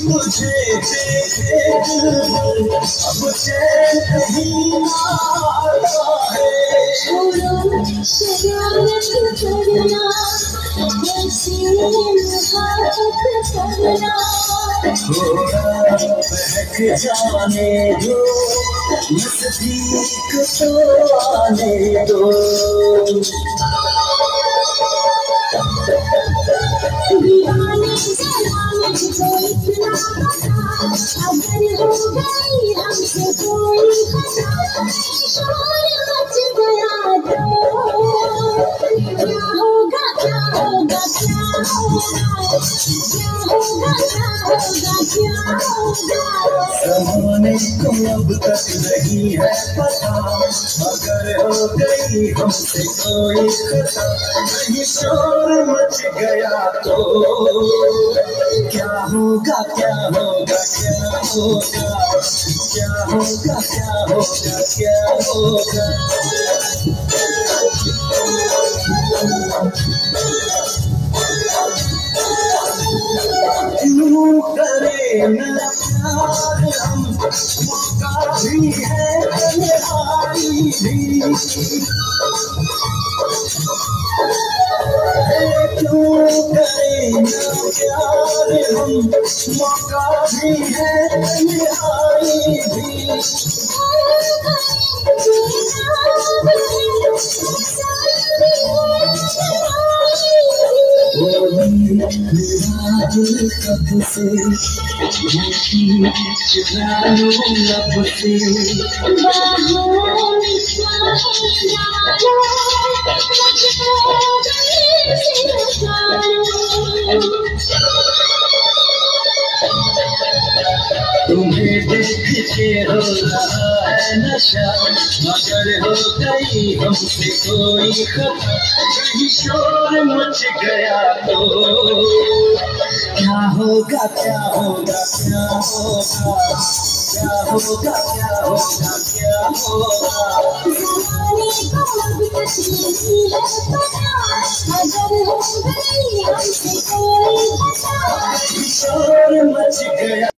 मुझे देखे दिल अब चैन नहीं आता है। छोड़ो शरारत करना, ऐसी मुहाबत करना। थोड़ा बहक जाने दो, नज़दीक तो आने दो। दीवाने जरा मुझको इतना बता, अगर हो गई हमसे कोई खता, शोर मच गया तो क्या होगा क्या होगा क्या होगा, क्या होगा क्या होगा क्या होगा। ज़माने को अब तक नहीं है पता, अगर हो गई हमसे कोई खता, कहीं शोर मच गया तो क्या होगा क्या होगा क्या होगा, क्या होगा क्या होगा क्या होगा। क्यों करें न प्यार हम, मौका भी है तन्हाई भी। क्यों करें न प्यार हम, मौका भी है तन्हाई भी। मेरा दिल कब से चुरा लो लब से, तुम्हें देख के हो रहा है नशा, मगर हो गई हमसे कोई खता, कहीं शोर मच गया तो क्या होगा क्या होगा क्या होगा, क्या होगा क्या होगा क्या होगा। ज़माने को अब तक नहीं है पता, अगर हो गई हमसे कोई खता, शोर मच गया।